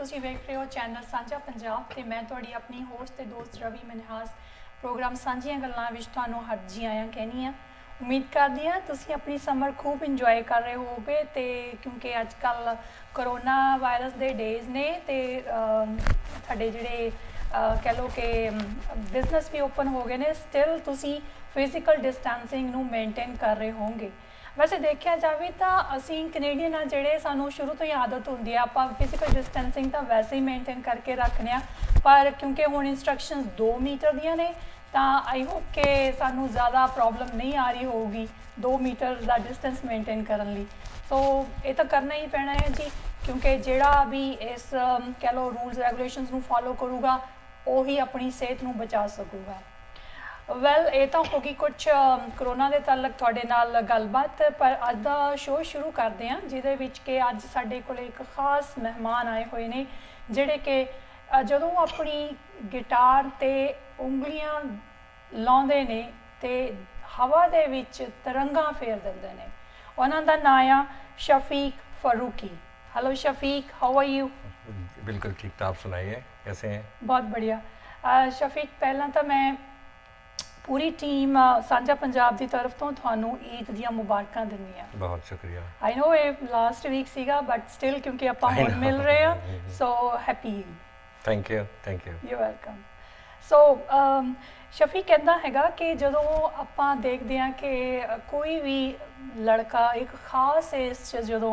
ਤੁਸੀਂ ਵੇਖ ਰਹੇ ਹੋ ਚੈਨਲ ਸਾਂਝਾ ਪੰਜਾਬ ਤੇ ਮੈਂ ਤੁਹਾਡੀ ਆਪਣੀ ਹੋਸਟ ਤੇ ਦੋਸਤ ਰਵੀ ਮਨਹਾਸ ਪ੍ਰੋਗਰਾਮ ਸਾਂਝੀਆਂ ਗੱਲਾਂ ਵਿੱਚ ਤੁਹਾਨੂੰ ਹਰਜੀ ਆਇਆਂ ਕਹਿਨੀ ਆ। ਉਮੀਦ ਕਰਦੀ ਹਾਂ ਤੁਸੀਂ ਆਪਣੀ ਸਮਰ खूब ਇੰਜੋਏ ਕਰ ਰਹੇ ਹੋਗੇ ਤੇ ਕਿਉਂਕਿ ਅੱਜ ਕੱਲ ਕਰੋਨਾ ਵਾਇਰਸ ਦੇ ਡੇਜ਼ ਨੇ ਤੇ ਸਾਡੇ ਜਿਹੜੇ कह लो कि बिजनेस भी ओपन हो गए ने स्टिल तुसी फिजिकल डिस्टेंसिंग नू मेनटेन कर रहे होंगे। वैसे देखा जाए तो असी कनेडियन आ जिहड़े सानू शुरू तो ही आदत होंदी है आपां फिजिकल डिस्टेंसिंग तो वैसे ही मेनटेन करके रखने पर क्योंकि हुण इंस्ट्रक्शंस 2 मीटर दियां ने तो आई होप कि सानू ज़्यादा प्रॉब्लम नहीं आ रही होगी 2 मीटर का डिस्टेंस मेनटेन करने लई। सो ये तो करना ही पैना है जी क्योंकि जिहड़ा भी इस कह लो रूल्स रेगूलेशंस नू फॉलो करूगा ਉਹੀ ਆਪਣੀ ਸਿਹਤ ਨੂੰ ਬਚਾ ਸਕੂਗਾ। ਵੈਲ ਇਹ ਤਾਂ ਹੋ ਗਈ ਕੁਝ ਕਰੋਨਾ ਦੇ ਤਾਲਕ ਤੁਹਾਡੇ ਨਾਲ ਗੱਲਬਾਤ ਪਰ ਅੱਜ ਦਾ ਸ਼ੋਅ ਸ਼ੁਰੂ ਕਰਦੇ ਹਾਂ ਜਿਹਦੇ ਵਿੱਚ ਕਿ ਅੱਜ ਸਾਡੇ ਕੋਲ ਇੱਕ ਖਾਸ ਮਹਿਮਾਨ ਆਏ ਹੋਏ ਨੇ ਜਿਹੜੇ ਕਿ ਜਦੋਂ ਆਪਣੀ ਗਿਟਾਰ ਤੇ ਉਂਗਲੀਆਂ ਲਾਉਂਦੇ ਨੇ ਤੇ ਹਵਾ ਦੇ ਵਿੱਚ ਤਰੰਗਾਂ ਫੇਰ ਦਿੰਦੇ ਨੇ। ਉਹਨਾਂ ਦਾ ਨਾਂ ਆ Shafiq Farooqui. Hello Shafiq, how are you? बिल्कुल ठीक था, आप सुनाइए कैसे हैं? बहुत बढ़िया। शफीक पहला तो मैं पूरी टीम साझा पंजाब की तरफ तो थानू ईद ਦੀਆਂ ਮੁਬਾਰਕਾਂ ਦਿੰਦੀ ਆ। बहुत शुक्रिया। आई नो ਇਹ ਲਾਸਟ ਵੀਕ ਸੀਗਾ ਬਟ ਸਟਿਲ ਕਿਉਂਕਿ ਆਪਾਂ ਹੁਣ ਮਿਲ ਰਹੇ ਆ so happy Eid. Thank you you welcome. So Shafiq ਕਹਿੰਦਾ ਹੈਗਾ ਕਿ ਜਦੋਂ ਆਪਾਂ ਦੇਖਦੇ ਹਾਂ ਕਿ ਕੋਈ ਵੀ ਲੜਕਾ ਇੱਕ ਖਾਸ ਏਜ 'ਚ ਜਦੋਂ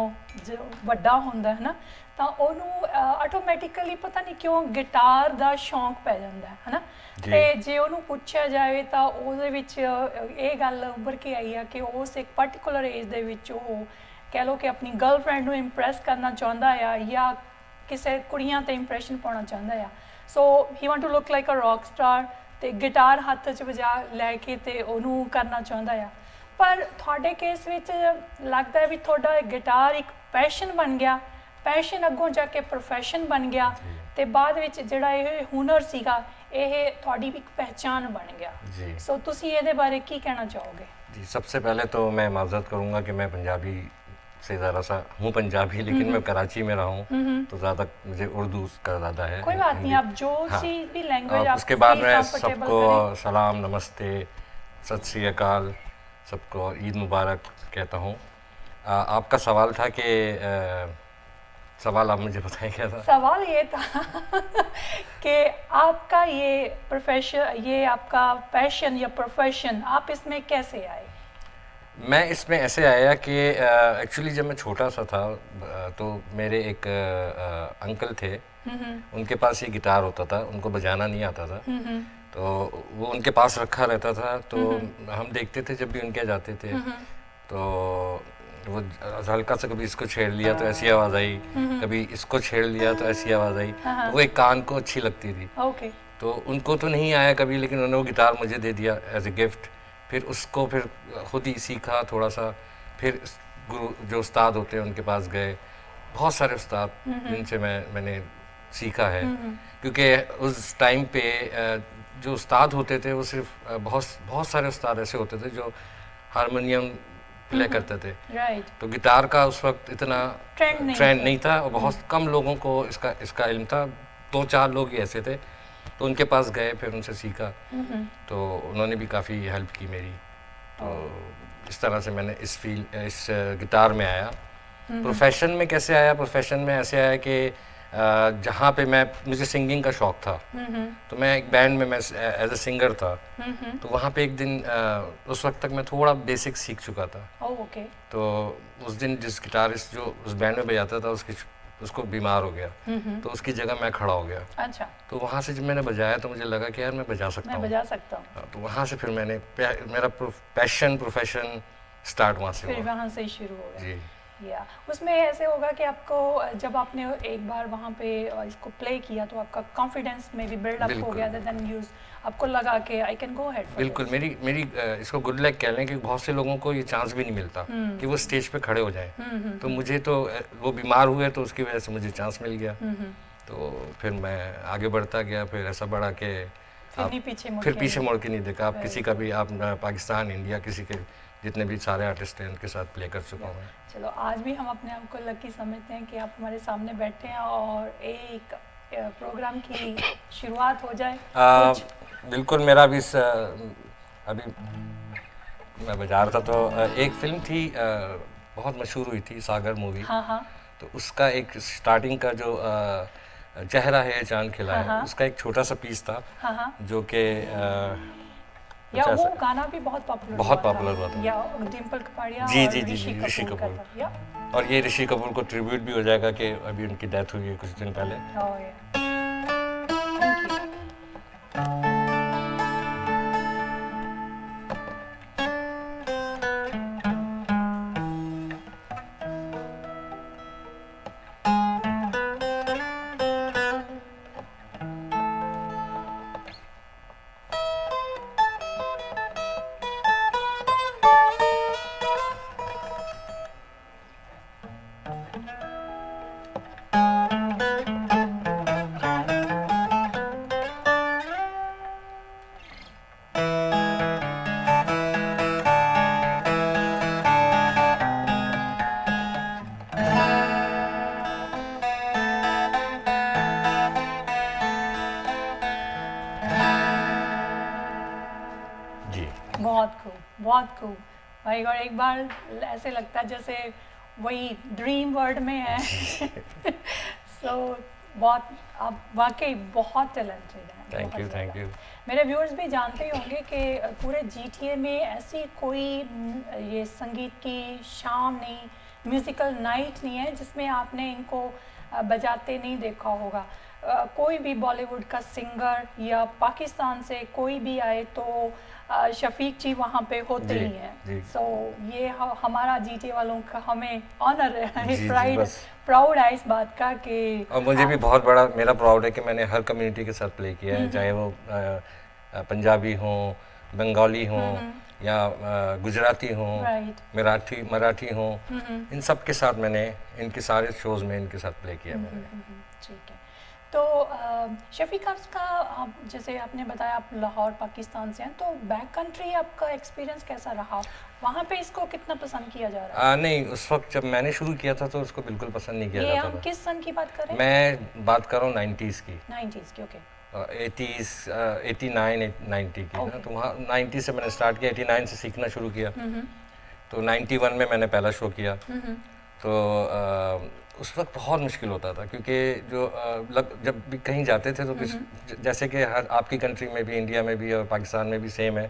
ਵੱਡਾ ਹੁੰਦਾ ਹੈ ਨਾ ਤਾਂ ਉਹਨੂੰ ਆਟੋਮੈਟਿਕਲੀ ਪਤਾ ਨਹੀਂ ਕਿਉਂ ਗਿਟਾਰ ਦਾ ਸ਼ੌਂਕ ਪੈ ਜਾਂਦਾ ਹੈ ਨਾ। ਤੇ ਜੇ ਉਹਨੂੰ ਪੁੱਛਿਆ ਜਾਵੇ ਤਾਂ ਉਹਦੇ ਵਿੱਚ ਇਹ ਗੱਲ ਉੱਭਰ ਕੇ ਆਈ ਆ ਕਿ ਉਸ ਇੱਕ ਪਾਰਟਿਕੂਲਰ ਏਜ ਦੇ ਵਿੱਚ ਉਹ ਕਹਿ ਲਓ ਕਿ ਆਪਣੀ ਗਰਲਫ੍ਰੈਂਡ ਨੂੰ ਇੰਪ੍ਰੈਸ ਕਰਨਾ ਚਾਹੁੰਦਾ ਆ ਜਾਂ ਕਿਸੇ ਕੁੜੀਆਂ 'ਤੇ ਇੰਪ੍ਰੈਸ਼ਨ ਪਾਉਣਾ ਚਾਹੁੰਦਾ ਆ। So he want to look like a rock star ਤੇ ਗਿਟਾਰ ਹੱਥ 'ਚ ਵਜਾ ਲੈ ਕੇ ਤੇ ਉਹਨੂੰ ਕਰਨਾ ਚਾਹੁੰਦਾ ਆ। ਪਰ ਤੁਹਾਡੇ ਕੇਸ ਵਿੱਚ ਲੱਗਦਾ ਵੀ ਤੁਹਾਡਾ ਗਿਟਾਰ ਇੱਕ ਪੈਸ਼ਨ ਬਣ ਗਿਆ, ਪੈਸ਼ਨ ਅੱਗੋਂ ਜਾ ਕੇ ਪ੍ਰੋਫੈਸ਼ਨ ਬਣ ਗਿਆ ਤੇ ਬਾਅਦ ਵਿੱਚ ਜਿਹੜਾ ਇਹ ਹੁਨਰ ਸੀਗਾ ਇਹ ਤੁਹਾਡੀ ਇੱਕ ਪਹਿचान बन गया। सो ਤੁਸੀਂ ਇਹਦੇ ਬਾਰੇ ਕੀ ਕਹਿਣਾ ਚਾਹੋਗੇ? जी, सबसे पहले तो मैं माजरत करूँगा कि मैं पंजाबी से ज़रा सा हूँ पंजाबी लेकिन मैं कराची में रहा हूँ तो ज़्यादा मुझे उर्दू का ज़्यादा है। कोई बात नहीं, आप जो सी भी लैंग्वेज आप उसके बाद मैं सबको सलाम नमस्ते सत श्री अकाल सबको ईद मुबारक कहता हूँ। आपका सवाल था कि सवाल आप मुझे बताएं क्या था? सवाल ये था कि आपका ये प्रोफेशन, ये आपका पैशन या प्रोफेशन, आप इसमें कैसे आए? मैं इसमें ऐसे आया कि एक्चुअली जब मैं छोटा सा था तो मेरे एक अंकल थे, उनके पास ये गिटार होता था, उनको बजाना नहीं आता था तो वो उनके पास रखा रहता था तो हम देखते थे जब भी उनके जाते थे तो वो हल्का सा कभी इसको छेड़ लिया तो ऐसी आवाज़ आई, कभी इसको छेड़ लिया तो ऐसी आवाज़ आई तो वो एक कान को अच्छी लगती थी। तो उनको तो नहीं आया कभी लेकिन उन्होंने वो गिटार मुझे दे दिया एज ए गिफ्ट। फिर उसको फिर खुद ही सीखा थोड़ा सा, फिर गुरु जो उस्ताद होते हैं उनके पास गए, बहुत सारे उस्ताद जिनसे मैंने सीखा है क्योंकि उस टाइम पे जो उस्ताद होते थे वो सिर्फ बहुत सारे उस्ताद ऐसे होते थे जो हारमोनियम प्ले करते थे। तो गिटार का उस वक्त इतना ट्रेंड नहीं था और बहुत कम लोगों को इसका इल्म था, 2-4 लोग ही ऐसे थे तो उनके पास गए फिर उनसे सीखा तो उन्होंने भी काफ़ी हेल्प की मेरी। तो इस तरह से मैंने इस गिटार में आया। प्रोफेशन में कैसे आया? प्रोफेशन में ऐसे आया कि जहाँ पे मुझे सिंगिंग का शौक़ था तो मैं एक बैंड में मैं एज ए सिंगर था तो वहाँ पे एक दिन उस वक्त तक मैं थोड़ा बेसिक सीख चुका था। तो उस दिन जिस गिटारिस्ट जो उस बैंड में बजाता था उसको बीमार हो गया तो उसकी जगह मैं खड़ा हो गया। अच्छा। तो वहाँ से जब मैंने बजाया तो मुझे लगा कि यार मैं बजा सकता हूँ। तो वहाँ से फिर मैंने मेरा प्रोफेशन स्टार्ट वहाँ से शुरू हो गया जी। या उसमें ऐसे होगा कि आपको जब आपने एक बार वहाँ पे इसको प्ले किया तो आपका कॉन्फिडेंस में भी बिल्ड अप हो गया देन यूज आपको लगा कि आई कैन गो अहेड। बिल्कुल मेरी इसको गुड लक कह लें कि बहुत से लोगों को ये चांस भी नहीं मिलता कि वो स्टेज पे खड़े हो जाएं तो मुझे तो वो बीमार हुए तो उसकी वजह से मुझे चांस मिल गया तो फिर मैं आगे बढ़ता गया। फिर ऐसा बढ़ा कि फिर पीछे मुड़ के नहीं देखा। आप किसी का भी आप पाकिस्तान इंडिया किसी के जितने भी सारे आर्टिस्ट हैं उनके साथ प्ले कर चुका हूँ। चलो आज भी हम अपने आप को लकी समझते हैं कि आप हमारे सामने बैठे हैं और एक प्रोग्राम की शुरुआत हो जाए। बिल्कुल, मेरा भी अभी मैं बजा रहा था तो एक फिल्म थी बहुत मशहूर हुई थी, सागर मूवी। हाँ हाँ। तो उसका एक स्टार्टिंग का जो चेहरा है चांद खिला है, उसका एक छोटा सा पीस था। हाँ हाँ। जो कि या वो गाना भी बहुत पॉपुलर हुआ था। या डिम्पल कपाड़िया जी और जी जी जी ऋषि कपूर। और ये ऋषि कपूर को ट्रिब्यूट भी हो जाएगा कि अभी उनकी डेथ हुई है कुछ दिन पहले। बहुत खूब भाई। और एक बार ऐसे लगता है जैसे वही ड्रीम वर्ल्ड में है। सो बहुत आप वाकई बहुत टैलेंटेड हैं। Thank you. मेरे व्यूअर्स भी जानते ही होंगे कि पूरे GTA में ऐसी कोई ये संगीत की शाम नहीं, म्यूज़िकल नाइट नहीं है जिसमें आपने इनको बजाते नहीं देखा होगा। कोई भी बॉलीवुड का सिंगर या पाकिस्तान से कोई भी आए तो शफीक जी वहाँ पे होते ही हैं। सो ये हमारा GTA वालों का हमें ऑनर है, प्राउड है इस बात का कि और मुझे भी बहुत बड़ा मेरा प्राउड है कि मैंने हर कम्युनिटी के साथ प्ले किया है, चाहे वो पंजाबी हों, बंगाली हों या गुजराती हों, मराठी हों, इन सब के साथ मैंने इनके सारे शोज़ में इनके साथ प्ले किया मैंने। ठीक है। तो शफीक का आप जैसे आपने बताया आप लाहौर पाकिस्तान से हैं, तो बैक कंट्री आपका एक्सपीरियंस कैसा रहा? वहाँ पे इसको कितना पसंद किया जा रहा है? नहीं, उस वक्त जब मैंने शुरू किया था तो उसको बिल्कुल पसंद नहीं किया जाता था। हम किस सन की बात कर रहे हैं? मैं बात कर रहा हूँ 90s की। 90s की, ओके। 80s 89 90 की ना, तो वहाँ 90 से मैंने स्टार्ट किया, 89 से सीखना शुरू किया। तो 91 में मैंने पहला शो किया। तो उस वक्त बहुत मुश्किल होता था क्योंकि जो जब भी कहीं जाते थे तो जैसे कि हर आपकी कंट्री में भी, इंडिया में भी और पाकिस्तान में भी सेम है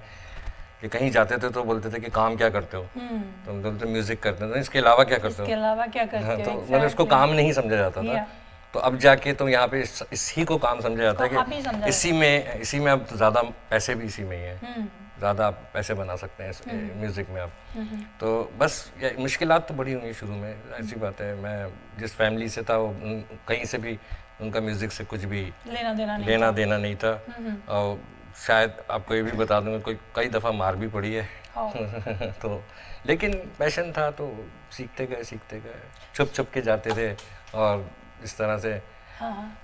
कि कहीं जाते थे तो बोलते थे कि काम क्या करते हो, तो हम बोलते म्यूज़िक करते हैं, तो इसके अलावा क्या करते हो, इसके अलावा क्या करते हो। तो मतलब उसको काम नहीं समझा जाता था। तो अब जाके तो यहाँ पे इसी को काम समझा जाता है कि इसी में अब ज़्यादा पैसे भी इसी में ही हैं, ज़्यादा आप पैसे बना सकते हैं म्यूज़िक में आप। तो बस मुश्किलात तो बड़ी हुई शुरू में, ऐसी बात है। मैं जिस फैमिली से था वो कहीं से भी उनका म्यूज़िक से कुछ भी लेना देना नहीं था। और शायद आपको ये भी बता दूँगा कई दफ़ा मार भी पड़ी है। तो लेकिन पैशन था तो सीखते गए, छुप के जाते थे और इस तरह से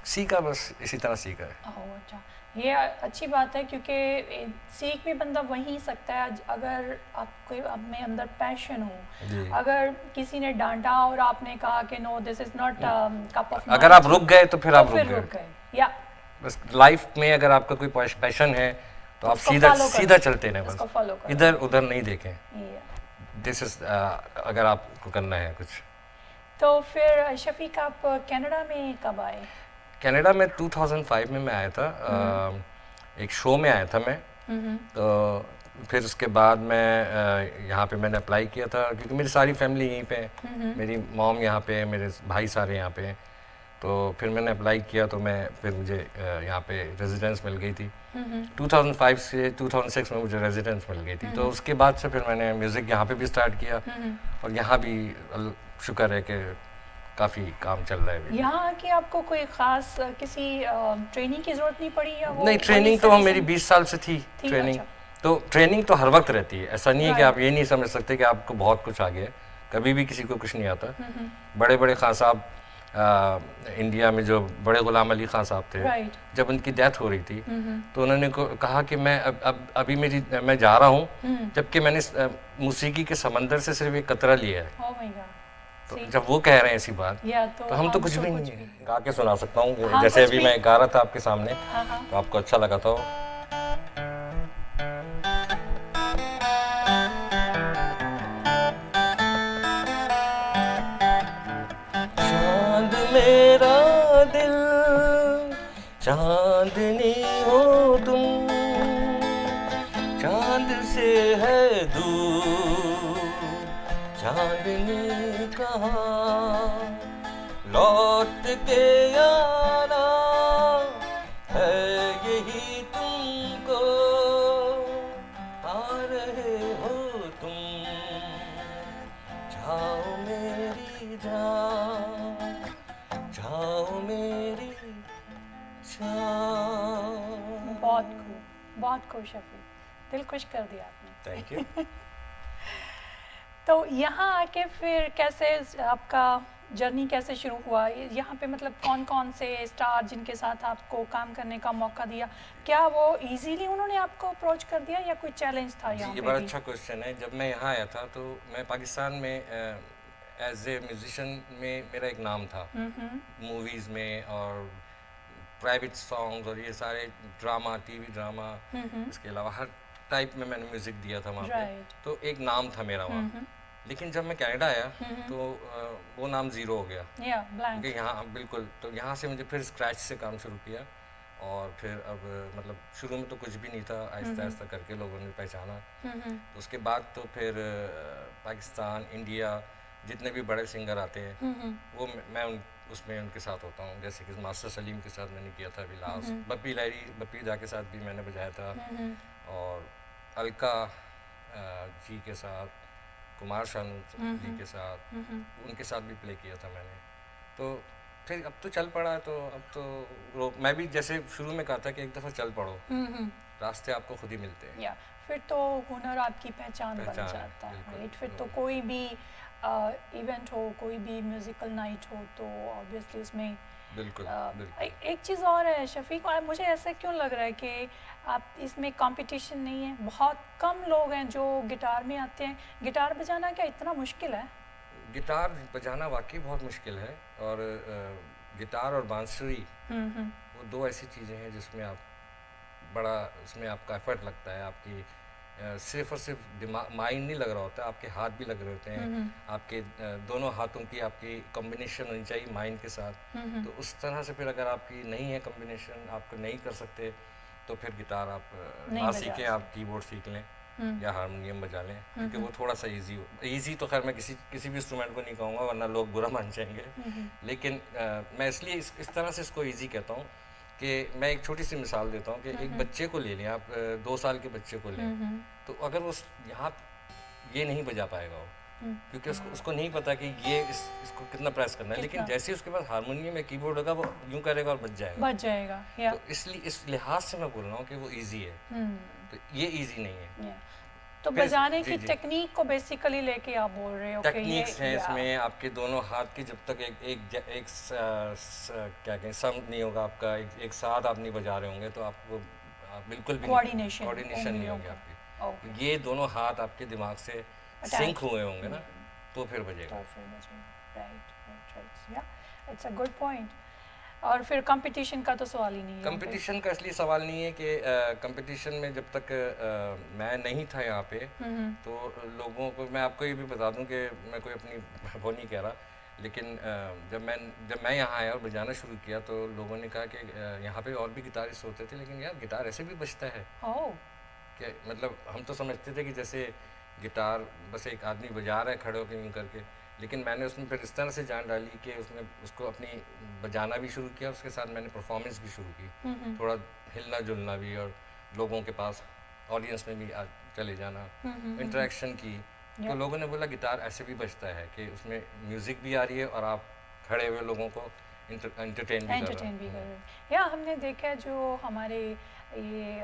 सीखा, बस इसी तरह सीखा है। अच्छा, ये अच्छी बात है क्योंकि सीख भी बंदा वहीं सकता है अगर आपको अपने अंदर पैशन हो। अगर किसी ने डांटा और आपने कहा कि no this is not cup of, अगर आप रुक गए तो फिर आप रुक गए। या बस लाइफ में अगर आपका कोई पैशन है तो आप सीधा चलते रहें, बस इधर उधर नहीं देखें। दिस इज अगर आपको करना है कुछ। तो फिर शफीक आप कनाडा में कब आए? कनाडा में 2005 में मैं आया था। एक शो में आया था मैं। तो फिर उसके बाद मैं यहाँ पे मैंने अप्लाई किया था क्योंकि मेरी सारी फैमिली यहीं पे है। मेरी मॉम यहाँ पे है, मेरे भाई सारे यहाँ पे हैं। तो फिर मैंने अप्लाई किया तो फिर मुझे यहाँ पे रेजिडेंस मिल गई थी। 2005 से 2006 में मुझे रेजिडेंस मिल गई थी। तो उसके बाद से फिर मैंने म्यूज़िक यहाँ पे भी स्टार्ट किया और यहाँ भी शुक्र है कि काफ़ी काम चल रहा है। यहाँ की आपको कोई ख़ास किसी ट्रेनिंग की ज़रूरत नहीं पड़ी या वो? नहीं, ट्रेनिंग तो मेरी 20 साल से थी ट्रेनिंग। अच्छा। तो ट्रेनिंग तो हर वक्त रहती है, ऐसा नहीं है कि आप ये नहीं समझ सकते कि आपको बहुत कुछ आ गया। कभी भी किसी को कुछ नहीं आता। बड़े बड़े खान साहब इंडिया में जो बड़े गुलाम अली खान साहब थे, राइट। जब उनकी डेथ हो रही थी तो उन्होंने कहा कि मैं अभी मैं जा रहा हूँ, जबकि मैंने मौसीकी के समंदर से सिर्फ एक कतरा लिया है। Oh my God. तो जब वो कह रहे हैं ऐसी बात, या तो हम तो कुछ भी नहीं है। गा के सुना सकता हूँ, हाँ, जैसे कुछ अभी भी। मैं गा रहा था आपके सामने, हाँ हाँ तो आपको अच्छा लगा तो। चांद मेरा दिल, चांदनी हो तुम, चांद से है दूर चांदनी कहाँ, लौट के आना है यही तुमको, आ रहे हो तुम, जाओ मेरी जान, जाओ मेरी जान। बहुत खूब शफी, दिल खुश कर दिया आपने। Thank you. तो यहाँ आके फिर कैसे आपका जर्नी कैसे शुरू हुआ यहाँ पे, मतलब कौन कौन से स्टार जिनके साथ आपको काम करने का मौका दिया, क्या वो इजीली उन्होंने आपको अप्रोच कर दिया या कोई चैलेंज था यहाँ ये पे बड़ा भी? अच्छा क्वेश्चन है। जब मैं यहाँ आया था तो मैं पाकिस्तान में एज ए म्यूजिशियन में मेरा एक नाम था, मूवीज़ में और प्राइवेट सॉन्ग्स और ये सारे ड्रामा, टीवी ड्रामा, इसके अलावा हर टाइप में मैंने म्यूज़िक दिया था वहाँ पे, Right. तो एक नाम था मेरा वहाँ। लेकिन जब मैं कनाडा आया तो वो नाम ज़ीरो हो गया, या ब्लैंक। क्योंकि यहाँ बिल्कुल, तो यहाँ से मुझे फिर स्क्रैच से काम शुरू किया और फिर अब मतलब शुरू में तो कुछ भी नहीं था, आहिस्ता आहिस्ता करके लोगों ने पहचाना। तो उसके बाद तो फिर पाकिस्तान, इंडिया, जितने भी बड़े सिंगर आते हैं वो मैं उसमें उनके साथ होता हूँ। जैसे कि मास्टर सलीम के साथ मैंने किया था अभी लास्ट, बप्पी लहरी, बप्पी दा के साथ भी मैंने बजाया था, और अलका जी के साथ, कुमार शानू जी के साथ, उनके साथ भी प्ले किया था मैंने। तो फिर अब तो चल पड़ा है, तो अब तो मैं भी जैसे शुरू में कहा था कि एक दफ़ा चल पड़ो, रास्ते आपको खुद ही मिलते हैं। या फिर तो हुनर आपकी पहचान बन जाता है, राइट। फिर तो कोई भी इवेंट हो, कोई भी म्यूजिकल नाइट हो, तो ऑब्वियसली उसमें बिल्कुल एक चीज़ और है शफीक, मुझे ऐसा क्यों लग रहा है कि आप इसमें कंपटीशन नहीं है, बहुत कम लोग हैं जो गिटार में आते हैं। गिटार बजाना क्या इतना मुश्किल है? गिटार बजाना वाकई बहुत मुश्किल है, और गिटार और बांसुरी वो दो ऐसी चीज़ें हैं जिसमें आप बड़ा, उसमें आपका एफर्ट लगता है, आपकी सिर्फ और सिर्फ दिमाग, माइंड नहीं लग रहा होता, आपके हाथ भी लग रहे होते हैं, आपके दोनों हाथों की आपकी कॉम्बिनेशन होनी चाहिए माइंड के साथ। तो उस तरह से फिर अगर आपकी नहीं है कॉम्बिनेशन, आपको नहीं कर सकते, तो फिर गिटार आप ना सीखें, आप कीबोर्ड सीख लें या हारमोनियम बजा लें, क्योंकि वो थोड़ा सा इजी तो खैर मैं किसी भी इंस्ट्रूमेंट को नहीं कहूँगा, वरना लोग बुरा मान जाएंगे। लेकिन मैं इसलिए इस तरह से इसको ईजी कहता हूँ कि मैं एक छोटी सी मिसाल देता हूँ कि एक बच्चे को ले लें आप, 2 साल के बच्चे को लें, तो अगर वो यहाँ ये नहीं बजा पाएगा वो, क्योंकि उसको नहीं पता कि ये इसको कितना प्रेस करना है, लेकिन जैसे उसके पास हारमोनियम या कीबोर्ड होगा वो यूँ करेगा और बज जाएगा। तो इसलिए इस लिहाज से मैं बोल रहा हूँ कि वो ईजी है, तो ये ईजी नहीं है। तो बजाने की टेक्निक को बेसिकली लेके आप बोल रहे हो? टेक्निक्स हैं इसमें, आपके दोनों हाथ की जब तक एक क्या कहें सम नहीं होगा आपका, एक साथ आप नहीं बजा रहे होंगे, तो आपको बिल्कुल भी कोऑर्डिनेशन नहीं होगी आपकी। ये दोनों हाथ आपके दिमाग से सिंक हुए होंगे ना, तो फिर बजेगा। Right, it's a good point. और फिर कंपटीशन का तो सवाल ही नहीं है। कंपटीशन का इसलिए सवाल नहीं है कि कंपटीशन में जब तक मैं नहीं था यहाँ पे, तो लोगों को मैं आपको ये भी बता दूं कि मैं कोई अपनी वो नहीं कह रहा, लेकिन जब मैं यहाँ आया और बजाना शुरू किया तो लोगों ने कहा कि यहाँ पे और भी गिटारिस्ट होते थे, लेकिन यार गिटार ऐसे भी बजता है कि मतलब हम तो समझते थे कि जैसे गिटार बस एक आदमी बजा रहा है खड़े होकर यूँ करके, लेकिन मैंने उसमें फिर इस तरह से जान डाली कि उसमें उसको अपनी बजाना भी शुरू किया, उसके साथ मैंने परफॉर्मेंस भी शुरू की, थोड़ा हिलना जुलना भी, और लोगों के पास ऑडियंस में भी चले जाना, इंटरेक्शन की। तो लोगों ने बोला गिटार ऐसे भी बजता है कि उसमें म्यूज़िक भी आ रही है और आप खड़े हुए लोगों को एंटरटेन भी कर रहे हैं। या हमने देखा है जो हमारे ये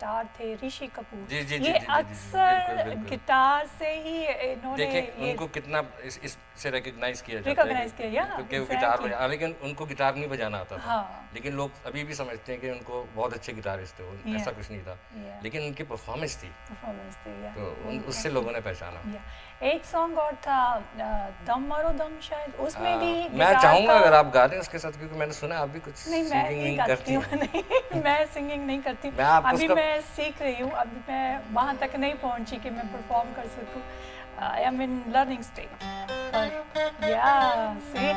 स्टार थे ऋषि कपूर, जी, जी, जी, ये जी, जी, जी, अक्सर बिल्कुल, बिल्कुल। गिटार से ही इन्होंने देखिए ये उनको कितना इससे रिकॉग्नाइज किया जाता है रिकॉग्नाइज किया, या क्योंकि वो गिटार एग्जैक्टली, बजा, लेकिन उनको गिटार नहीं बजाना आता था। हाँ, लेकिन लोग अभी भी समझते हैं कि उनको बहुत अच्छे गिटारिस्ट थे, या ऐसा कुछ नहीं था। या लेकिन उनकी परफॉर्मेंस थी, परफॉर्मेंस थी, या तो उससे लोगों ने पहचाना। या एक सॉन्ग और था दम मारो दम, शायद उसमें भी मैं गिटार चाहूंगा का, अगर आप गा दें उसके साथ, क्योंकि मैंने सुना है आप भी कुछ नहीं मैं सिंगिंग नहीं नहीं गाती करती हूँ, हैं। नहीं मैं सिंगिंग नहीं करती, मैं आपको अभी उसका मैं सीख रही हूँ, अभी मैं वहाँ तक नहीं पहुँची कि मैं परफॉर्म कर सकूँ, I am in learning stage, पर या सी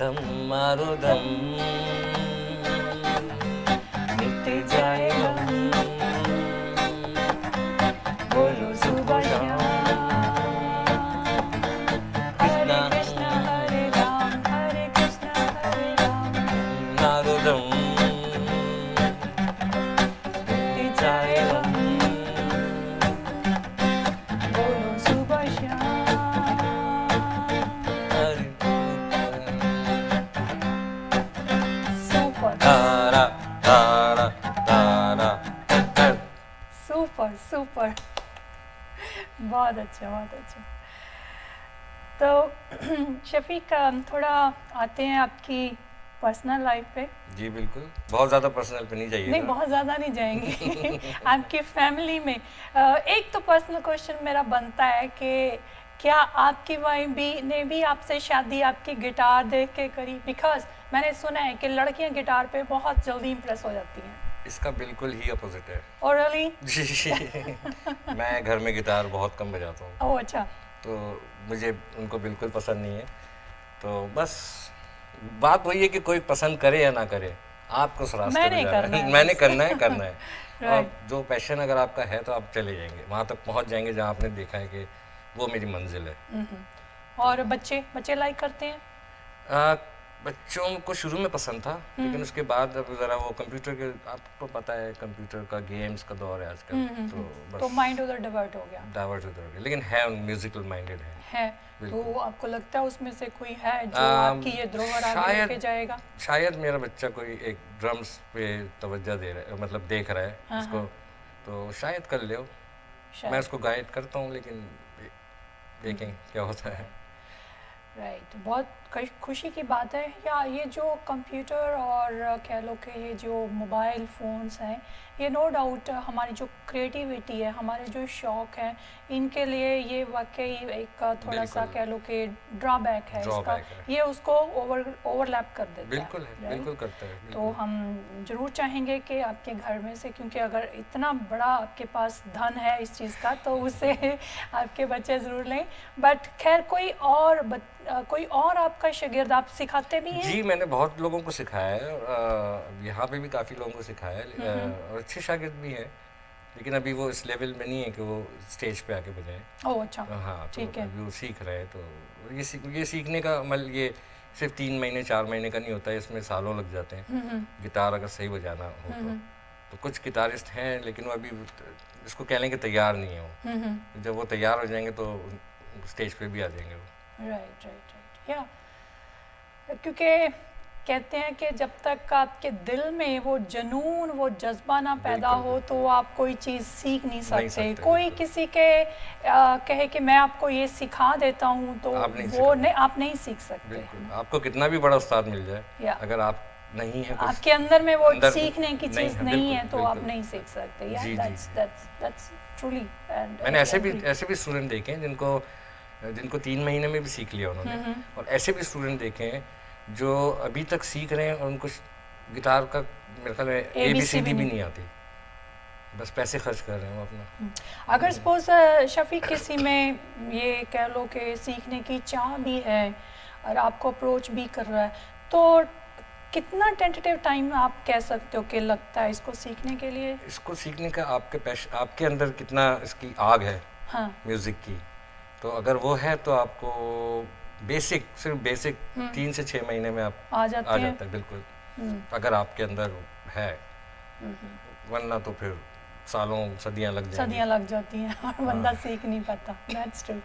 दम मारो दम मिट जाए गम, बोलो सुबह शाम, हरे कृष्णा हरे राम, हरे कृष्णा हरे राम, मारो दम मिट जाए गम, बोलो सुबह शाम, सुपर तारा तारा तारा तर। सुपर सुपर, बहुत अच्छा बहुत अच्छा। तो शफीक, थोड़ा आते हैं आपकी पर्सनल लाइफ पे, जी बिल्कुल, बहुत ज़्यादा पर्सनल पे नहीं नहीं जाइएगा। बहुत ज़्यादा नहीं जाएंगे आपकी फैमिली में एक तो पर्सनल क्वेश्चन मेरा बनता है कि क्या आपकी वाइफ भी ने भी आपसे शादी आपकी गिटार देख के करी? बिकॉज मैंने सुना है कि लड़कियां गिटार पे बहुत जल्दी इंप्रेस हो जाती हैं। इसका बिल्कुल ही अपोजिट है। और रियली? जी मैं घर में गिटार बहुत कम बजाता हूँ, ओह अच्छा, तो मुझे उनको बिल्कुल पसंद नहीं है। तो बस बात वही है कि कोई पसंद करे या ना करे, आपको उस रास्ते मैंने पे जाना करना है। है मैंने बस। करना है, करना है। और राइट, जो पैशन अगर आपका है तो आप चले जाएंगे, वहाँ तक पहुँच जाएंगे जहाँ आपने देखा है कि वो मेरी मंजिल है। और बच्चे बच्चे लाइक करते हैं? आ, बच्चों को शुरू में पसंद था, लेकिन उसके बाद अब ज़रा वो कंप्यूटर के, आपको पता है कंप्यूटर का गेम्स का दौर है आजकल, तो तो बस माइंड उधर डाइवर्ट हो गया डाइवर्ट उधर हो गया। लेकिन है म्यूजिकल माइंडेड है। तो आपको लगता है उसमें से कोई है जो आम, आपकी ये धरोहर आगे शायद लेके जाएगा? शायद मेरा बच्चा कोई एक ड्रम्स पे तवज्जो दे रहा है, मतलब देख रहा है उसको, तो शायद कर ले। मैं उसको गाइड करता हूँ, लेकिन देखें क्या होता है। राइट, बहुत खुशी की बात है। या ये जो कंप्यूटर और कह लो कि ये जो मोबाइल फ़ोन्स हैं, ये नो डाउट हमारी जो क्रिएटिविटी है, हमारे जो शौक़ हैं, इनके लिए ये वाकई एक थोड़ा सा कह लो कि ड्रॉबैक है इसका, ये उसको ओवरलैप कर देता है। बिल्कुल है, बिल्कुल करता है, बिल्कुल। तो हम ज़रूर चाहेंगे कि आपके घर में से, क्योंकि अगर इतना बड़ा आपके पास धन है इस चीज़ का, तो उसे आपके बच्चे ज़रूर लें। बट खैर, कोई और आपका शागिर्द आप सिखाते भी हैं? जी मैंने बहुत लोगों को सिखाया है, यहाँ पे भी काफ़ी लोगों को सिखाया है, और अच्छे शागिर्द भी हैं, लेकिन अभी वो इस लेवल में नहीं है कि वो स्टेज पे आके बजाएं। ओह अच्छा, हाँ, तो ठीक है। अभी वो सीख रहे हैं, तो ये सीखने का अमल ये सिर्फ 3 महीने 4 महीने का नहीं होता है, इसमें सालों लग जाते हैं गिटार अगर सही बजाना हो तो कुछ गिटारिस्ट हैं, लेकिन वो अभी इसको कहने के तैयार नहीं है वो। जब वो तैयार हो जाएंगे तो स्टेज पे भी आ जाएंगे वो। राइट राइट राइट, या क्योंकि कहते हैं कि जब तक आपके दिल में वो जुनून, वो जज्बा ना पैदा हो, तो आप कोई चीज़ सीख नहीं सकते। कोई किसी के कहे कि मैं आपको ये सिखा देता हूँ, तो आप नहीं सीख सकते। आपको कितना भी बड़ा उस्ताद मिल जाए, अगर आप नहीं है, आपके अंदर में वो सीखने की चीज़ नहीं है, तो आप नहीं सीख सकते। That's truly. मैंने ऐसे भी स्टूडेंट देखे हैं जिनको 3 महीने में भी सीख लिया उन्होंने, और ऐसे भी स्टूडेंट देखे हैं जो अभी तक सीख रहे हैं और उनको गिटार का मेरे ख्याल में ABCD भी नहीं आती, बस पैसे खर्च कर रहे हैं वो अपना। अगर सपोज शफीक किसी में ये कह लो कि सीखने की चाह भी है और आपको अप्रोच भी कर रहा है, तो कितना टेंटेटिव टाइम आप कह सकते हो कि लगता है इसको सीखने के लिए? इसको सीखने का आपके अंदर कितना इसकी आग है, हाँ, म्यूज़िक की, तो अगर वो है तो आपको सिर्फ बेसिक 3 से 6 महीने में आप आ जाता है, बिल्कुल, अगर आपके अंदर है, वरना तो फिर सालों सदियां लग जाएंगी। सदियां लग जाती हैं और बंदा सीख नहीं पाता। That's true.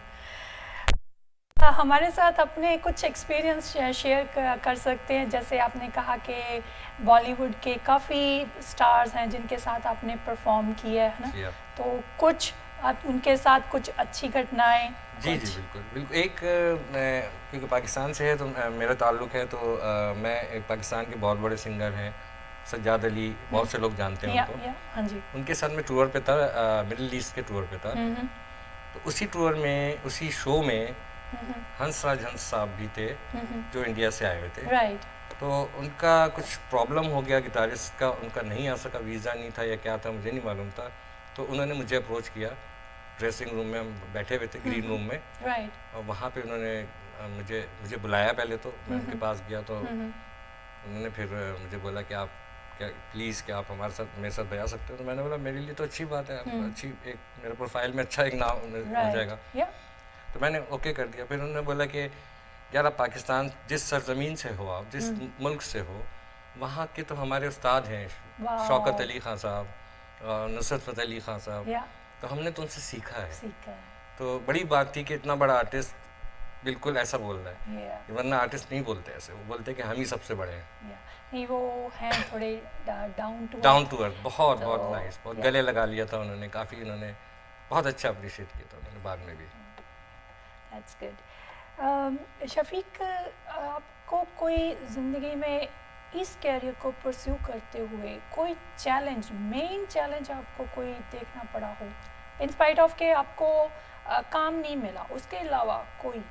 हमारे साथ अपने कुछ एक्सपीरियंस शेयर कर सकते हैं, जैसे आपने कहा कि बॉलीवुड के काफ़ी स्टार्स हैं जिनके साथ आपने परफॉर्म किया है ना, जी, तो कुछ आप उनके साथ कुछ अच्छी घटनाएं। जी जी बिल्कुल बिल्कुल। एक क्योंकि पाकिस्तान से है तो मेरा ताल्लुक़ है, तो मैं एक पाकिस्तान के बहुत बड़े सिंगर हैं सज्जाद अली, बहुत से लोग जानते हैं उनको। हाँ जी। उनके साथ मैं टूर पे था, मिडिल ईस्ट के टूर पे था। तो उसी टूर में, उसी शो में हंसराज हंस साहब भी थे जो इंडिया से आए हुए थे। राइट। तो उनका कुछ प्रॉब्लम हो गया, गिटारिस्ट का, उनका नहीं आ सका, वीज़ा नहीं था या क्या था मुझे नहीं मालूम था। तो उन्होंने मुझे अप्रोच किया, ड्रेसिंग रूम में हम बैठे हुए थे, ग्रीन रूम में। राइट। और वहाँ पे उन्होंने मुझे बुलाया पहले, तो मैं उनके पास गया तो उन्होंने फिर मुझे बोला कि आप क्या प्लीज़ क्या आप हमारे साथ मेरे साथ बजा सकते हो। तो मैंने बोला मेरे लिए तो अच्छी बात है, अच्छी एक मेरे प्रोफाइल में अच्छा एक नाम हो जाएगा। तो मैंने ओके कर दिया। फिर उन्होंने बोला कि यार आप पाकिस्तान जिस सरजमीन से हो, आप जिस मुल्क से हो, वहाँ के तो हमारे उस्ताद हैं, शौकत अली ख़ान साहब, नुसरत फ़तेह अली ख़ान साहब, तो हमने तो उनसे सीखा है। तो बड़ी बात थी कि इतना बड़ा आर्टिस्ट बिल्कुल ऐसा बोल रहा है, वरना आर्टिस्ट नहीं बोलते ऐसे, वो बोलते हैं कि हम ही सबसे बड़े हैं। नहीं, वो हैं थोड़े डाउन टू अर्थ, बहुत बहुत नाइस, बहुत गले लगा लिया था उन्होंने, काफ़ी उन्होंने बहुत अच्छा अप्रिशिएट किया था उन्होंने बाद में भी। That's good. शफीक, आपको कोई ज़िंदगी में इस कैरियर को परस्यू करते हुए कोई चैलेंज, मेन चैलेंज आपको कोई देखना पड़ा हो, इन स्पाइट ऑफ के आपको काम नहीं मिला, उसके अलावा कोई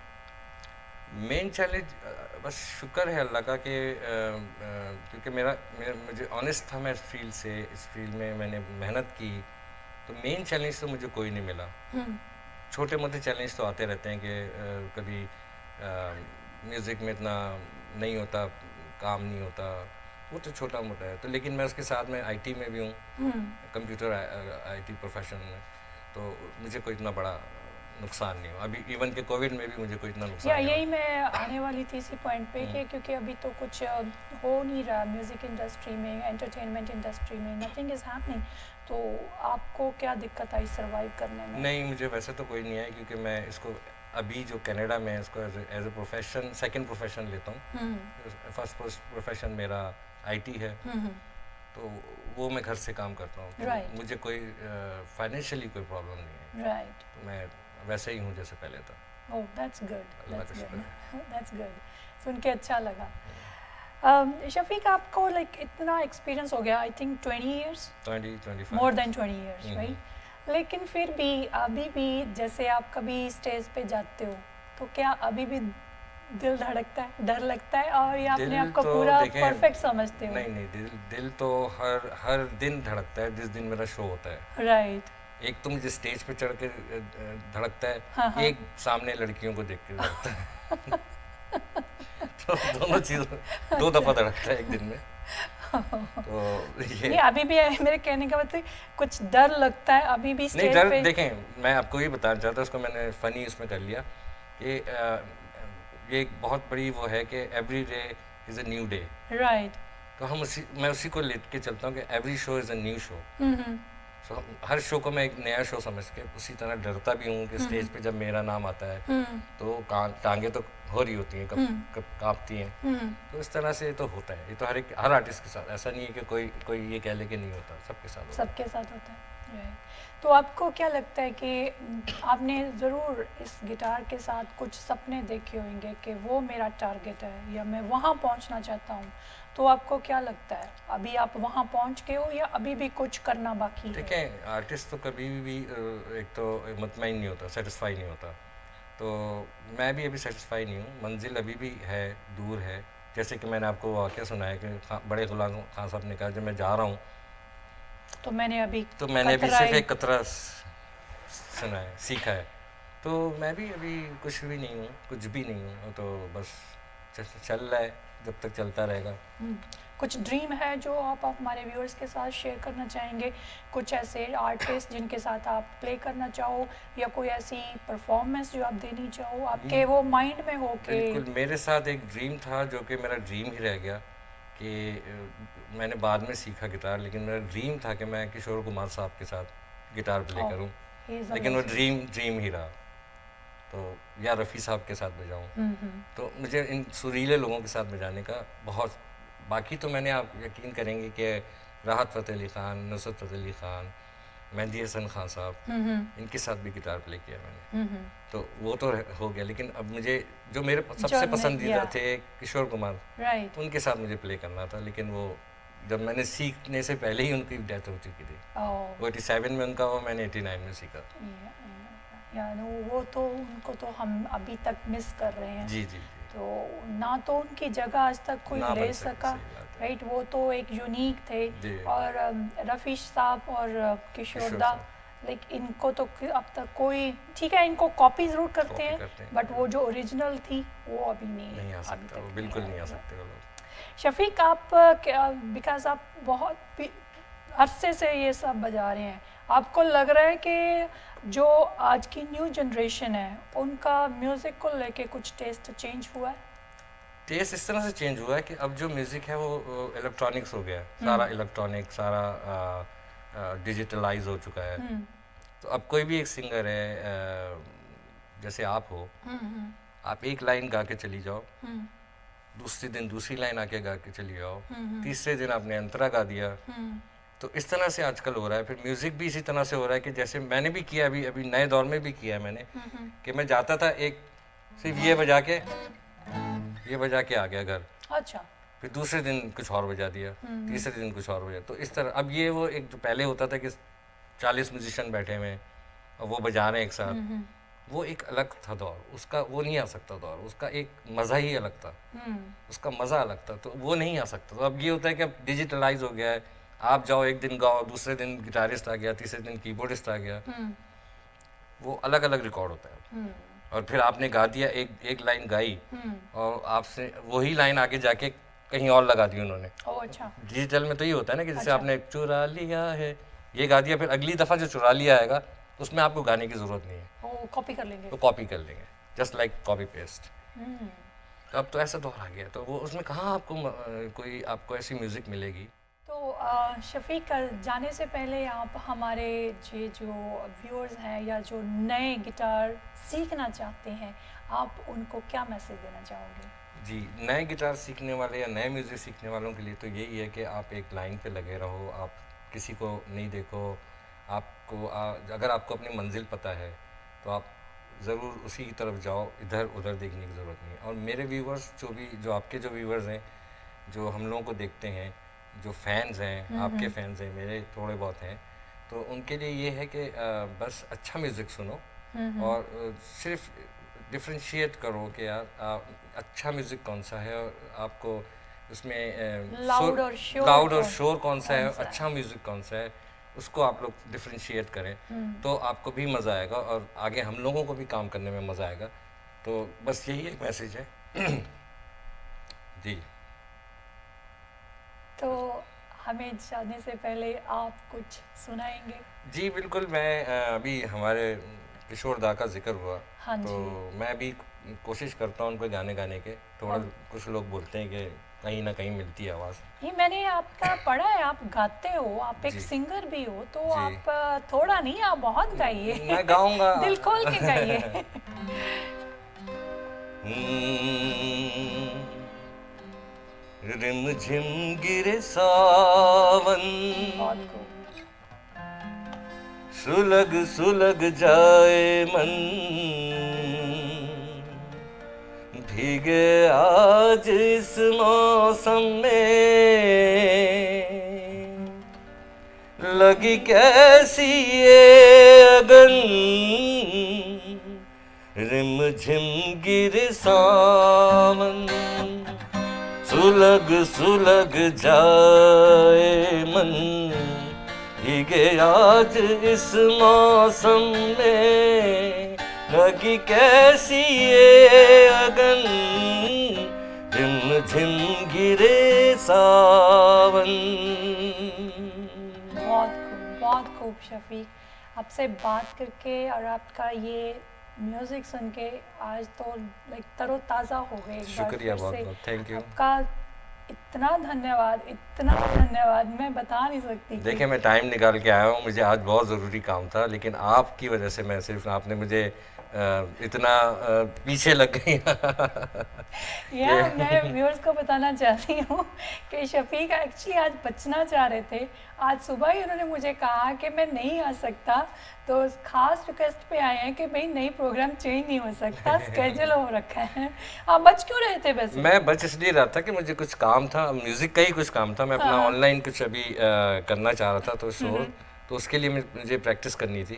मेन चैलेंज? बस शुक्र है अल्लाह का कि क्योंकि मुझे ऑनेस्ट था, मैं इस फील्ड में मैंने मेहनत की, तो मेन चैलेंज तो मुझे कोई नहीं मिला। छोटे मोटे चैलेंज तो आते रहते हैं कि कभी म्यूज़िक में इतना नहीं होता, काम नहीं होता, वो तो छोटा मोटा है। तो लेकिन मैं उसके साथ में आईटी में भी हूँ, कंप्यूटर आईटी प्रोफेशन में, तो मुझे कोई इतना बड़ा नुकसान नहीं हो। अभी इवन के कोविड में भी मुझे कोई इतना नुकसान नहीं यही मैं आने वाली थी इसी पॉइंट पे कि क्योंकि अभी तो कुछ हो नहीं रहा म्यूज़िक इंडस्ट्री में, एंटरटेनमेंट इंडस्ट्री में, नथिंग इज़ हैपनिंग। तो आपको क्या दिक्कत आई सर्वाइव करने में? नहीं, मुझे वैसे तो कोई नहीं है, क्योंकि मैं इसको अभी जो कनाडा में इसको as a profession, second profession लेता हूँ। फर्स्ट प्रोफेशन मेरा आईटी है, तो वो मैं घर से काम करता हूँ। तो मुझे कोई फाइनेंशियली कोई प्रॉब्लम नहीं है। तो मैं वैसे ही हूँ जैसे पहले था। ओह, दैट्स गुड, दैट्स गुड, सुन के अच्छा लगा। शफीक, आपको लाइक इतना एक्सपीरियंस हो गया, I think 20 years, 25 more than 20 years, right? लेकिन फिर भी अभी भी जैसे आप कभी स्टेज पे जाते हो तो क्या अभी भी दिल धड़कता है, डर लगता है, और या अपने आप को तो पूरा परफेक्ट समझते हो? नहीं, दिल तो हर दिन धड़कता है जिस दिन मेरा शो होता है। राइट। एक तो मुझे स्टेज पे चढ़ के धड़कता है, हाँ। एक सामने लड़कियों को देख के धड़कता है। तो दोनों चीज़ों 2 दफ़ा धड़कता है एक दिन में। तो ये नहीं, अभी भी मेरे कहने का मतलब कुछ डर लगता है अभी भी स्टेज पे? नहीं, डर देखें, मैं आपको ये बताना चाहता हूँ, उसको मैंने फ़नी उसमें कर लिया कि ये एक बहुत बड़ी वो है कि every day is a new day. Right. तो मैं उसी को लेके चलता हूँ कि every show is a new show. So her show को मैं एक नया शो समझ के उसी तरह डरता भी हूँ कि स्टेज पे जब मेरा नाम आता है तो टांगे तो हो रही होती हैं, कब कांपती हैं। तो इस तरह से तो होता है, ये तो हर आर्टिस्ट के साथ, ऐसा नहीं है कि कोई ये कह ले कि नहीं होता, सबके साथ होता है। राइट। तो आपको क्या लगता है कि आपने ज़रूर इस गिटार के साथ कुछ सपने देखे होंगे कि वो मेरा टारगेट है या मैं वहाँ पहुँचना चाहता हूँ, तो आपको क्या लगता है अभी आप वहाँ पहुँच गए हो या अभी भी कुछ करना बाकी है? देखें, आर्टिस्ट तो कभी भी एक तो मुतमईन नहीं होता, सेटिस्फाई नहीं होता। तो मैं भी अभी सेटिस्फाई नहीं हूँ, मंजिल अभी भी है, दूर है। जैसे कि मैंने आपको वाक़या सुनाया कि बड़े गुलाम खान साहब ने कहा जब मैं जा रहा हूँ तो मैंने अभी सिर्फ एक कतरा सुना है, सीखा है। तो मैं भी अभी कुछ भी नहीं हूँ, कुछ भी नहीं हूँ, तो बस चल रहा है, जब तक चलता रहेगा। कुछ ड्रीम है जो आप हमारे व्यूअर्स के साथ शेयर करना चाहेंगे? कुछ ऐसे आर्टिस्ट जिनके साथ आप प्ले करना चाहो या कोई ऐसी परफॉर्मेंस जो आप देनी चाहो, आपके वो माइंड में हो? के बिल्कुल, मेरे साथ एक ड्रीम था जो कि मेरा ड्रीम ही रह गया, कि मैंने बाद में सीखा गिटार, लेकिन मेरा ड्रीम था कि मैं किशोर कुमार साहब के साथ गिटार प्ले Oh, करूं, he is लेकिन वो amazing. ड्रीम ही रहा। तो या रफ़ी साहब के साथ बजाऊं, हम्म। तो मुझे इन सुरीले लोगों के साथ बजाने का बहुत, बाकी तो मैंने, आप यकीन करेंगे कि राहत फ़तेह अली ख़ान, नुसरत फ़तेह अली ख़ान, मेहंदी हसन खान साहब, इनके साथ भी गिटार प्ले किया मैंने। तो वो तो हो गया, लेकिन अब मुझे जो मेरे सबसे पसंदीदा थे किशोर कुमार, राइट। उनके साथ मुझे प्ले करना था, लेकिन वो जब मैंने सीखने से पहले ही उनकी डेथ हो चुकी थी। वो 87 में उनका हुआ, मैंने 89 में सीखा। या वो तो उनको तो हम अभी तक मिस कर रहे हैं। जी जी जी। तो ना तो उनकी जगह आज तक कोई ले सका, राइट। वो तो एक यूनिक थे। और रफ़ी साहब और किशोर दा, लाइक इनको तो अब तक कोई, ठीक है इनको कॉपी ज़रूर करते हैं, बट वो जो ओरिजिनल थी वो अभी नहीं आ सकता, वो बिल्कुल नहीं आ सकते वो लोग। शफीक, आप बिकॉज आप बहुत अरसे से ये सब बजा रहे हैं, आपको लग रहा है कि जो आज की न्यू जनरेशन है उनका म्यूज़िक को लेके कुछ टेस्ट चेंज हुआ है? टेस्ट इस तरह से चेंज हुआ है कि अब जो म्यूज़िक है वो इलेक्ट्रॉनिक्स हो गया है, सारा इलेक्ट्रॉनिक, सारा डिजिटलाइज हो चुका है। तो अब कोई भी एक सिंगर है, जैसे आप हो, आप एक लाइन गा के चली जाओ, दूसरे दिन दूसरी लाइन आके गा के चली जाओ, तीसरे दिन आपने अंतरा गा दिया। तो इस तरह से आजकल हो रहा है। फिर म्यूज़िक भी इसी तरह से हो रहा है कि जैसे मैंने भी किया, अभी नए दौर में भी किया है मैंने, कि मैं जाता था एक सिर्फ ये बजा के आ गया घर। अच्छा। फिर दूसरे दिन कुछ और बजा दिया, तीसरे दिन कुछ और बजा। तो इस तरह अब ये वो एक जो पहले होता था कि 40 म्यूजिशियन बैठे हुए और वो बजा रहे हैं एक साथ, वो एक अलग था दौर, उसका वो नहीं आ सकता दौर, उसका एक मज़ा ही अलग था, उसका मज़ा अलग था, तो वो नहीं आ सकता। तो अब ये होता है कि अब डिजिटलाइज हो गया है, आप जाओ एक दिन गाओ, दूसरे दिन गिटारिस्ट आ गया, तीसरे दिन कीबोर्डिस्ट आ गया, वो अलग अलग रिकॉर्ड होता है। और फिर आपने गा दिया, एक लाइन गाई और आपसे वही लाइन आगे जाके कहीं और लगा दी उन्होंने। अच्छा। डिजिटल में तो ये होता है ना कि जैसे आपने चुरा लिया है ये गा दिया, फिर अगली दफ़ा जो चुरा लिया आएगा उसमें आपको गाने की ज़रूरत नहीं है, कॉपी कर लेंगे, तो कॉपी कर लेंगे, जस्ट लाइक कॉपी पेस्ट। तो अब तो ऐसा दौर आ गया, तो वो उसमें कहाँ आपको ऐसी म्यूज़िक मिलेगी। तो शफीक, जाने से पहले आप हमारे जो व्यूअर्स हैं या जो नए गिटार सीखना चाहते हैं, आप उनको क्या मैसेज देना चाहोगे? जी, नए गिटार सीखने वाले या नए म्यूज़िक सीखने वालों के लिए तो यही है कि आप एक लाइन पे लगे रहो, आप किसी को नहीं देखो, आपको अगर आपको अपनी मंजिल पता है तो आप ज़रूर उसी की तरफ जाओ, इधर उधर देखने की ज़रूरत नहीं। और मेरे व्यूवर्स जो आपके जो व्यूवर्स हैं, जो हम लोगों को देखते हैं, जो फैंस हैं, आपके फैंस हैं, मेरे थोड़े बहुत हैं, तो उनके लिए ये है कि बस अच्छा म्यूज़िक सुनो और सिर्फ डिफ्रेंशिएट करो कि यार अच्छा म्यूज़िक कौन सा है और आपको उसमें लाउड और शोर कौन सा है, अच्छा म्यूज़िक कौन सा है, उसको आप लोग डिफ्रेंशिएट करें तो आपको भी मज़ा आएगा और आगे हम लोगों को भी काम करने में मज़ा आएगा। तो बस यही एक मैसेज है। जी। तो हमें जाने से पहले आप कुछ सुनाएंगे? जी बिल्कुल, मैं अभी हमारे किशोर दा का जिक्र हुआ, हाँ तो मैं भी कोशिश करता हूँ उनको गाने के, थोड़ा कुछ लोग बोलते हैं कि कहीं ना कहीं मिलती है आवाज़। ये मैंने आपका पढ़ा है, आप गाते हो, आप एक सिंगर भी हो, तो आप थोड़ा नहीं, आप बहुत गाइए। मैं गाऊंगा। दिल खोल के गाइए। रिमझिम गिरे सावन, सुलग सुलग जाए मन, भीगे आज इस मौसम में, लगी कैसी ये अगन, रिमझिम गिरे सावन, सुलग सुलग जाए मन, भीगे आज इस मौसम में, लगी कैसी ये अगन, झिम गिरे सावन। बहुत खूब शफीक, आपसे बात करके और आपका ये म्यूज़िक सुन के आज तो लाइक तरोताज़ा हो गए। शुक्रिया, बहुत बहुत थैंक यू। आपका इतना धन्यवाद, इतना धन्यवाद, मैं बता नहीं सकती। देखिए मैं टाइम निकाल के आया हूँ, मुझे आज बहुत ज़रूरी काम था, लेकिन आपकी वजह से मैं सिर्फ आपने मुझे इतना पीछे लग गई या मैं व्यूअर्स को बताना चाहती हूँ कि शफीक एक्चुअली आज बचना चाह रहे थे। आज सुबह ही उन्होंने मुझे कहा कि मैं नहीं आ सकता, तो खास रिक्वेस्ट पे आए हैं कि भाई नई प्रोग्राम चेंज नहीं हो सकता, स्केड्यूल हो रखा है। आप बच क्यों रहे थे वैसे? मैं बच इसलिए रहा था कि मुझे कुछ काम था, म्यूज़िक का ही कुछ काम था, मैं अपना ऑनलाइन कुछ अभी करना चाह रहा था, तो शो, तो उसके लिए मुझे प्रैक्टिस करनी थी।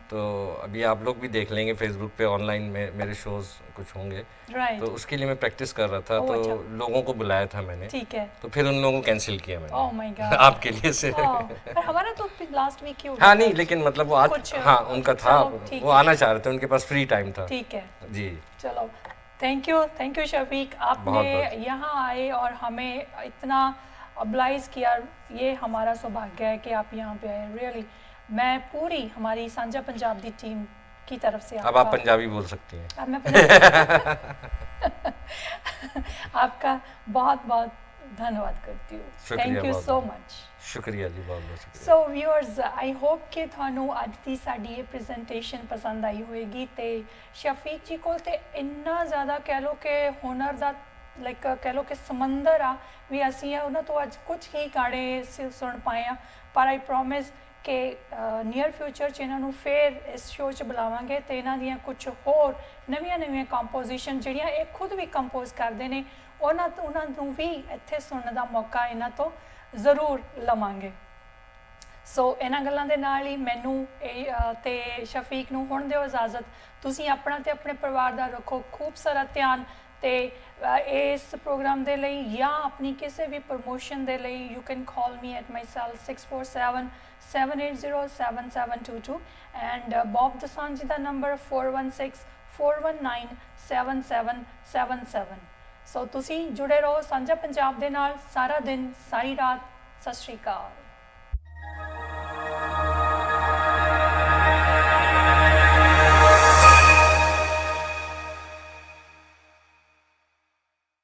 तो अभी आप लोग भी देख लेंगे फेसबुक पे ऑनलाइन में मेरे शोज कुछ होंगे, राइट। तो उसके लिए मैं प्रैक्टिस कर रहा था। तो अच्छा। लोगों को बुलाया था मैंने, ठीक है। तो फिर उन लोगों को कैंसिल किया मैंने। Oh my God. आपके लिए से पर हमारा तो लास्ट वीक ही हो हाँ गया नहीं, था। लेकिन मतलब वो आज कुछ हाँ उनका था, चलो, ठीक वो है। आना चाह रहे थे, उनके पास फ्री टाइम था। ठीक है, जी चलो, थैंक यू शफीक, आपने बहुत। यहाँ आए और हमें इतना ऑब्लाइज किया। ये हमारा सौभाग्य है कि आप यहाँ पे आए, रियली। मैं पूरी हमारी सांझा पंजाब दी टीम की तरफ से अब आप पंजाबी बोल सकती हैं। अब मैं आपका बहुत बहुत धन्यवाद करती हूँ। शुक्रिया थैंक यू बहुत सो बहुत। मच। शुक्रिया जी, बहुत बहुत शुक्रिया। सो व्यूअर्स, आई होप कि ਤੁਹਾਨੂੰ ਅੱਜ ਦੀ ਸਾਡੀ ਇਹ ਪ੍ਰੈਜੈਂਟੇਸ਼ਨ ਪਸੰਦ ਆਈ ਹੋਏਗੀ ਤੇ ਸ਼ਫੀਕ ਜੀ ਕੋਲ ਤੇ ਇੰਨਾ ਜ਼ਿਆਦਾ ਕਹਿ ਲਓ ਕਿ ਹੁਨਰ ਦਾ ਲਾਈਕ ਕਹਿ ਲਓ ਕਿ ਸਮੁੰਦਰ ਆ ਵੀ ਅਸੀਂ ਉਹਨਾਂ ਤੋਂ ਅੱਜ ਕੁਝ ਹੀ ਗਾਣੇ ਸੁਣ ਪਾਏ ਆ, ਪਰ ਆਈ ਪ੍ਰੋਮਿਸ ਕਿ ਨੀਅਰ ਫਿਊਚਰ 'ਚ ਇਹਨਾਂ ਨੂੰ ਫੇਰ ਇਸ ਸ਼ੋਅ 'ਚ ਬੁਲਾਵਾਂਗੇ ਤੇ ਇਹਨਾਂ ਦੀਆਂ ਕੁਝ ਹੋਰ ਨਵੀਆਂ ਕੰਪੋਜੀਸ਼ਨ ਜਿਹੜੀਆਂ ਇਹ ਖੁਦ ਵੀ ਕੰਪੋਜ਼ ਕਰਦੇ ਨੇ ਉਹਨਾਂ ਨੂੰ ਵੀ ਇੱਥੇ ਸੁਣਨ ਦਾ ਮੌਕਾ ਇਹਨਾਂ ਤੋਂ ਜ਼ਰੂਰ ਲਵਾਂਗੇ। ਸੋ ਇਹਨਾਂ ਗੱਲਾਂ ਦੇ ਨਾਲ ਹੀ ਮੈਨੂੰ ਤੇ ਸ਼ਫੀਕ ਨੂੰ ਹੁਣ ਦਿਓ ਇਜਾਜ਼ਤ। ਤੁਸੀਂ ਆਪਣਾ ਤੇ ਆਪਣੇ ਪਰਿਵਾਰ ਦਾ ਰੱਖੋ ਖੂਬ ਸਾਰਾ ਧਿਆਨ, ਤੇ ਇਸ ਪ੍ਰੋਗਰਾਮ ਦੇ ਲਈ ਜਾਂ ਆਪਣੀ ਕਿਸੇ ਵੀ ਪ੍ਰਮੋਸ਼ਨ ਦੇ ਲਈ you can call me at my cell 647-780-7722 and Bob Dosanjh ਦਾ ਨੰਬਰ 416-419-7777। ਸੋ ਤੁਸੀਂ ਜੁੜੇ ਰਹੋ ਸਾਂਝਾ ਪੰਜਾਬ ਦੇ ਨਾਲ ਸਾਰਾ ਦਿਨ ਸਾਰੀ ਰਾਤ। ਸਤਿ ਸ਼੍ਰੀ ਅਕਾਲ।